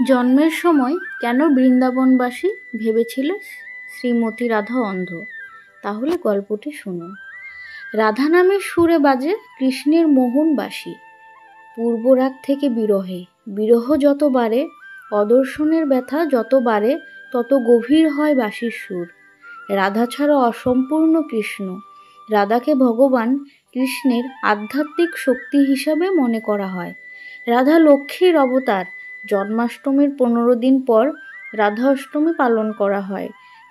জন্মের সময় কেন বৃন্দাবনবাসী ভেবেছিল শ্রীমতী রাধা অন্ধ? তাহলে গল্পটি শুনুন। রাধা নামের সুরে বাজে কৃষ্ণের মোহন বাঁশি। পূর্বরাগ থেকে বিরহে, বিরহ যত বাড়ে, অদর্শনের ব্যথা যত বাড়ে, তত গভীর হয় বাঁশির সুর। রাধা ছাড়া অসম্পূর্ণ কৃষ্ণ। রাধাকে ভগবান কৃষ্ণের আধ্যাত্মিক শক্তি হিসাবে মনে করা হয়। রাধা লক্ষ্মীর অবতার। জন্মাষ্টমীর 15 দিন পর রাধা অষ্টমী পালন করা হয়।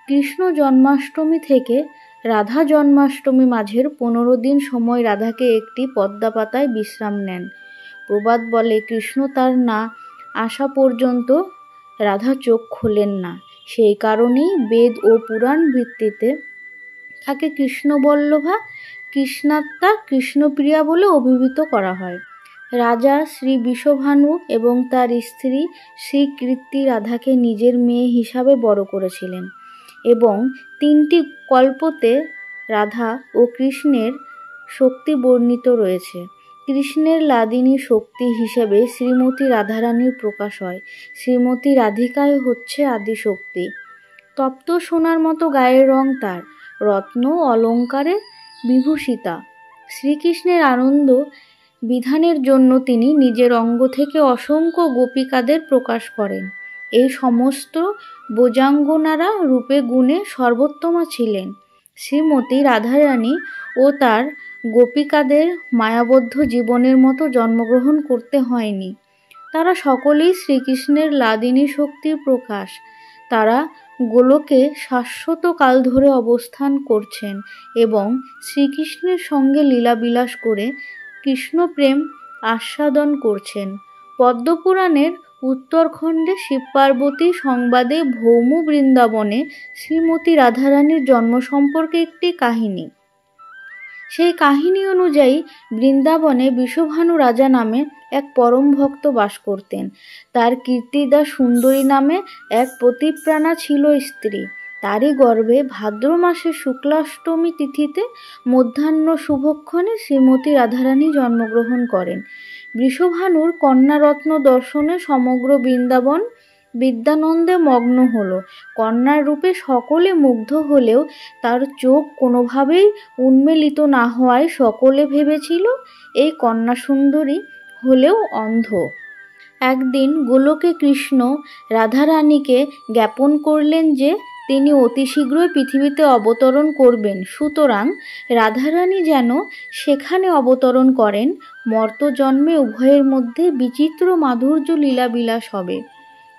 কৃষ্ণ জন্মাষ্টমী থেকে রাধা জন্মাষ্টমী মাঝের 15 দিন সময় রাধাকে একটি পদ্মা পাতায় বিশ্রাম নেন। প্রবাদ বলে, কৃষ্ণ তার না আসা পর্যন্ত রাধা চোখ খোলেন না। সেই কারণেই বেদ ও পুরাণ ভিত্তিতে তাকে কৃষ্ণবল্লভা, কৃষ্ণাত্মা, কৃষ্ণপ্রিয়া বলে অভিহিত করা হয়। রাজা শ্রী বৃষভানু এবং তার স্ত্রী শ্রী কীর্তি রাধাকে নিজের মেয়ে হিসাবে বড় করেছিলেন এবং 3টি কল্পতে রাধা ও কৃষ্ণের শক্তি বর্ণিত রয়েছে। কৃষ্ণের লাদিনী শক্তি হিসেবে শ্রীমতী রাধারানীর প্রকাশ হয়। শ্রীমতী রাধিকাই হচ্ছে আদিশক্তি। তপ্ত সোনার মতো গায়ের রং তার, রত্ন অলঙ্কারে বিভূষিতা। শ্রীকৃষ্ণের আনন্দ বিধানের জন্য তিনি নিজের অঙ্গ থেকে অসংখ্য গোপিকাদের প্রকাশ করেন। এই সমস্ত বোজাঙ্গনারা রূপে গুণে সর্বোত্তমা ছিলেন। শ্রীমতী রাধারানী ও তার গোপিকাদের মায়াবদ্ধ জীবনের মতো জন্মগ্রহণ করতে হয়নি। তারা সকলেই শ্রীকৃষ্ণের লাদিনী শক্তির প্রকাশ। তারা গোলকে শাশ্বত কাল ধরে অবস্থান করছেন এবং শ্রীকৃষ্ণের সঙ্গে লীলাবিলাস করে কৃষ্ণপ্রেম আস্বাদন করছেন। পদ্মপুরাণের উত্তরখণ্ডে শিবপার্বতী সংবাদে ভৌম বৃন্দাবনে শ্রীমতী রাধারানীর জন্ম সম্পর্কে একটি কাহিনী। সেই কাহিনী অনুযায়ী বৃন্দাবনে বৃষভানু রাজা নামে এক পরম ভক্ত বাস করতেন। তার কীর্তিদা সুন্দরী নামে এক পতিপ্রাণা ছিল স্ত্রী। তারই গর্ভে ভাদ্র মাসের শুক্লাষ্টমী তিথিতে মধ্যাহ্ন শুভক্ষণে শ্রীমতী রাধারানী জন্মগ্রহণ করেন। বৃষভানুর কন্যারত্ন দর্শনে সমগ্র বৃন্দাবন বিদ্যানন্দে মগ্ন হল। কন্যার রূপে সকলে মুগ্ধ হলেও তার চোখ কোনোভাবেই উন্মেলিত না হওয়ায় সকলে ভেবেছিল এই কন্যা সুন্দরী হলেও অন্ধ। একদিন গোলকে কৃষ্ণ রাধারানীকে জ্ঞাপন করলেন যে তিনি অতি শীঘ্রই পৃথিবীতে অবতরণ করবেন, সুতরাং রাধারানী যেন সেখানে অবতরণ করেন। মর্তজন্মে উভয়ের মধ্যে বিচিত্র মাধুর্য লীলাবিলাস হবে।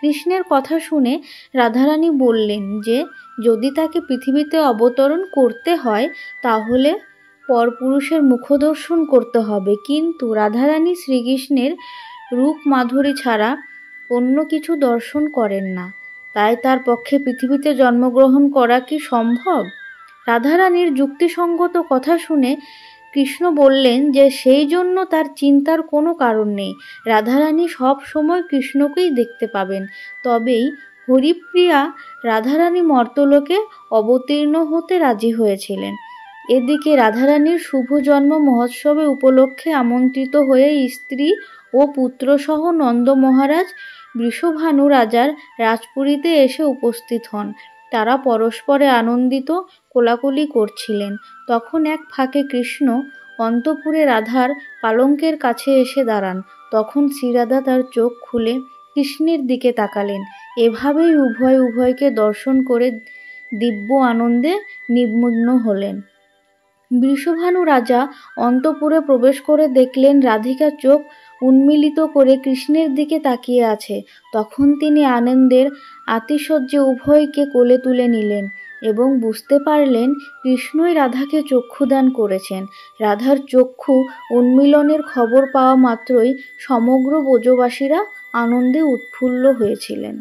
কৃষ্ণের কথা শুনে রাধারানী বললেন যে যদি তাকে পৃথিবীতে অবতরণ করতে হয় তাহলে পরপুরুষের মুখদর্শন করতে হবে, কিন্তু রাধারানী শ্রীকৃষ্ণের রূপ মাধুরী ছাড়া অন্য কিছু দর্শন করেন না। তাই তার পক্ষে পৃথিবীতে জন্মগ্রহণ করা কি সম্ভব? রাধারানীর যুক্তিসঙ্গত কথা শুনে কৃষ্ণ বললেন যে সেই জন্য তার চিন্তার কোনো কারণ নেই। রাধারানী সব সময় কৃষ্ণকেই দেখতে পাবেন। তবেই হরিপ্রিয়া রাধারানী মর্তলোকে অবতীর্ণ হতে রাজি হয়েছিলেন। এদিকে রাধারানীর শুভ জন্ম মহোৎসবে উপলক্ষে আমন্ত্রিত হয়ে স্ত্রী ও পুত্রসহ নন্দ মহারাজ বৃষভানু রাজার রাজপুরীতে এসে উপস্থিত হন। তারা পরস্পরে আনন্দিত কোলাকুলি করছিলেন। তখন এক ফাঁকে কৃষ্ণ অন্তঃপুরে রাধার পালঙ্কের কাছে এসে দাঁড়ান। তখন শ্রীরাধা তার চোখ খুলে কৃষ্ণের দিকে তাকালেন। এভাবেই উভয়কে দর্শন করে দিব্য আনন্দে নিমগ্ন হলেন। বৃষভানু রাজা অন্তঃপুরে প্রবেশ করে দেখলেন রাধিকা চোখ উন্মিলিত করে কৃষ্ণের দিকে তাকিয়ে আছে। তখন তিনি আনন্দের আতিশয্যে উভয়কে কোলে তুলে নিলেন এবং বুঝতে পারলেন কৃষ্ণই রাধাকে চক্ষুদান করেছেন। রাধার চক্ষু উন্মিলনের খবর পাওয়া মাত্রই সমগ্র ব্রজবাসীরা আনন্দে উৎফুল্ল হয়েছিলেন।